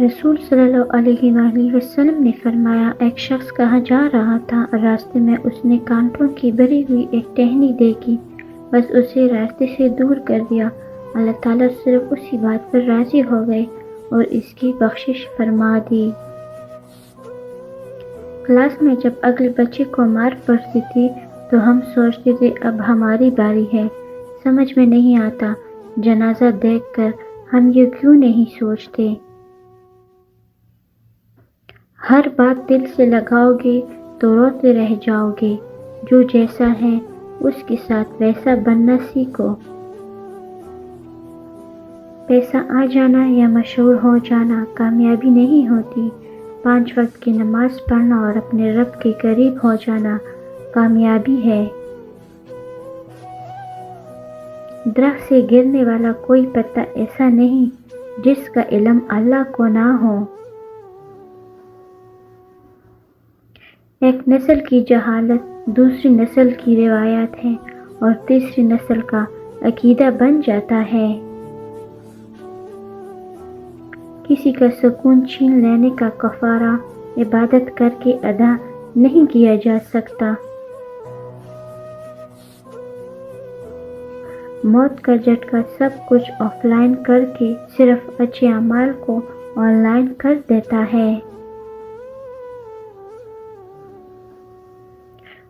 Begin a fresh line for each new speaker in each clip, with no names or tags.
رسول صلی اللہ علیہ وآلہ وسلم نے فرمایا، ایک شخص کہاں جا رہا تھا، راستے میں اس نے کانٹوں کی بھری ہوئی ایک ٹہنی دیکھی، بس اسے راستے سے دور کر دیا۔ اللہ تعالیٰ صرف اسی بات پر راضی ہو گئے اور اس کی بخشش فرما دی۔ کلاس میں جب اگلے بچے کو مار پڑتی تھی تو ہم سوچتے تھے اب ہماری باری ہے۔ سمجھ میں نہیں آتا جنازہ دیکھ کر ہم یہ کیوں نہیں سوچتے۔ ہر بات دل سے لگاؤ گے تو روتے رہ جاؤ گے۔ جو جیسا ہے اس کے ساتھ ویسا بننا سیکھو۔ پیسہ آ جانا یا مشہور ہو جانا کامیابی نہیں ہوتی۔ 5 وقت کی نماز پڑھنا اور اپنے رب کے قریب ہو جانا کامیابی ہے۔ درخت سے گرنے والا کوئی پتا ایسا نہیں جس کا علم اللہ کو نہ ہو۔ ایک نسل کی جہالت دوسری نسل کی روایات ہے اور تیسری نسل کا عقیدہ بن جاتا ہے۔ کسی کا سکون چھین لینے کا کفارہ عبادت کر کے ادا نہیں کیا جا سکتا۔ موت کا جھٹکا سب کچھ آف لائن کر کے صرف اچھے اعمال کو آن لائن کر دیتا ہے۔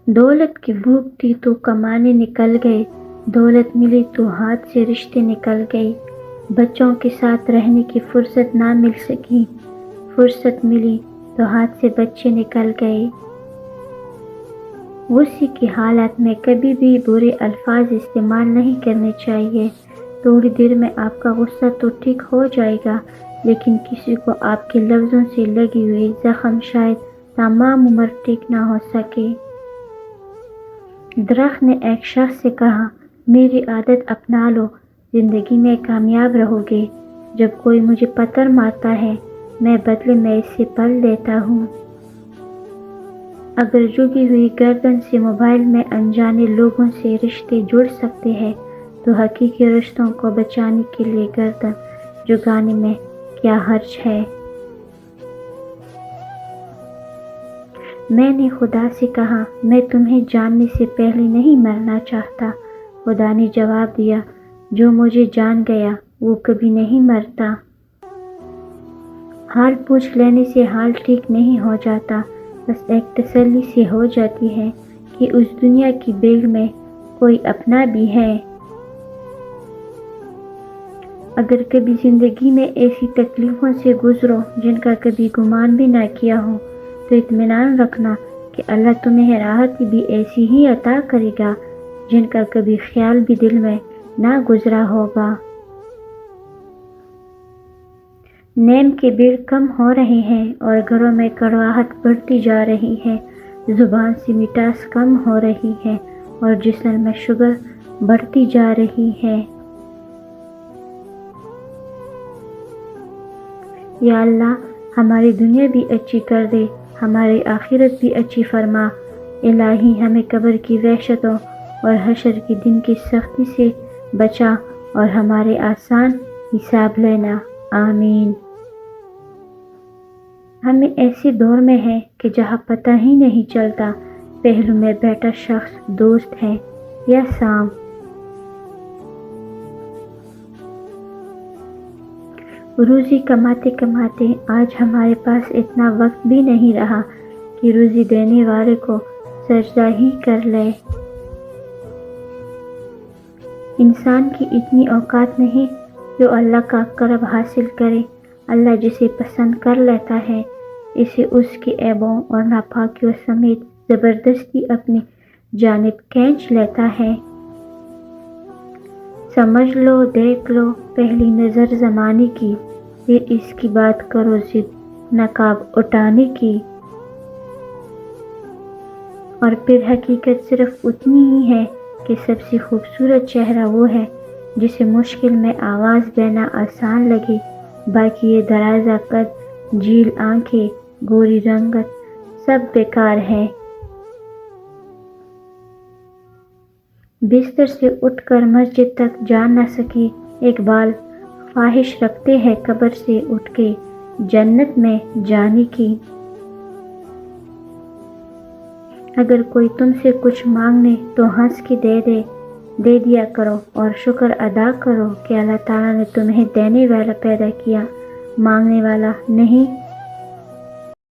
دولت کی بھوک تھی تو کمانے نکل گئے، دولت ملی تو ہاتھ سے رشتے نکل گئے۔ بچوں کے ساتھ رہنے کی فرصت نہ مل سکی، فرصت ملی تو ہاتھ سے بچے نکل گئے۔ غصے کی حالت میں کبھی بھی برے الفاظ استعمال نہیں کرنے چاہیے۔ تھوڑی دیر میں آپ کا غصہ تو ٹھیک ہو جائے گا، لیکن کسی کو آپ کے لفظوں سے لگی ہوئی زخم شاید تمام عمر ٹھیک نہ ہو سکے۔ درخت نے ایک شخص سے کہا، میری عادت اپنا لو، زندگی میں کامیاب رہو گے۔ جب کوئی مجھے پتھر مارتا ہے میں بدلے میں اسے پل لیتا ہوں۔ اگر جھکی ہوئی گردن سے موبائل میں انجانے لوگوں سے رشتے جڑ سکتے ہیں تو حقیقی رشتوں کو بچانے کے لیے گردن جھکانے میں کیا حرج ہے۔ میں نے خدا سے کہا، میں تمہیں جاننے سے پہلے نہیں مرنا چاہتا۔ خدا نے جواب دیا، جو مجھے جان گیا وہ کبھی نہیں مرتا۔ حال پوچھ لینے سے حال ٹھیک نہیں ہو جاتا، بس ایک تسلی سے ہو جاتی ہے کہ اس دنیا کی بیل میں کوئی اپنا بھی ہے۔ اگر کبھی زندگی میں ایسی تکلیفوں سے گزرو جن کا کبھی گمان بھی نہ کیا ہو تو اطمینان رکھنا کہ اللہ تمہیں راحت بھی ایسی ہی عطا کرے گا جن کا کبھی خیال بھی دل میں نہ گزرا ہوگا۔ نیم کے بیڑ کم ہو رہے ہیں اور گھروں میں کڑواہٹ بڑھتی جا رہی ہے، زبان سے مٹاس کم ہو رہی ہے اور جسم میں شوگر بڑھتی جا رہی ہے۔ یا اللہ ہماری دنیا بھی اچھی کر دے، ہماری آخرت بھی اچھی فرما۔ الہی ہمیں قبر کی وحشتوں اور حشر کے دن کی سختی سے بچا اور ہمارے آسان حساب لینا، آمین۔ ہمیں ایسے دور میں ہیں کہ جہاں پتہ ہی نہیں چلتا پہلو میں بیٹھا شخص دوست ہے یا سام۔ روزی کماتے کماتے آج ہمارے پاس اتنا وقت بھی نہیں رہا کہ روزی دینے والے کو سجدہ ہی کر لے۔ انسان کی اتنی اوقات نہیں جو اللہ کا قرب حاصل کرے۔ اللہ جسے پسند کر لیتا ہے اسے اس کے عیبوں اور ناپاکیوں سمیت زبردستی اپنی جانب کھینچ لیتا ہے۔ سمجھ لو، دیکھ لو، پہلی نظر زمانے کی، پھر اس کی بات کرو ضد نقاب اٹھانے کی۔ اور پھر حقیقت صرف اتنی ہی ہے کہ سب سے خوبصورت چہرہ وہ ہے جسے مشکل میں آواز دینا آسان لگے، باقی یہ درازہ قد، جھیل آنکھیں، گوری رنگت سب بیکار ہے۔ بستر سے اٹھ کر مسجد تک جا نہ سکے اقبال، خواہش رکھتے ہیں قبر سے اٹھ کے جنت میں جانے کی۔ اگر کوئی تم سے کچھ مانگنے تو ہنس کے دے دیا کرو اور شکر ادا کرو کہ اللہ تعالیٰ نے تمہیں دینے والا پیدا کیا، مانگنے والا نہیں۔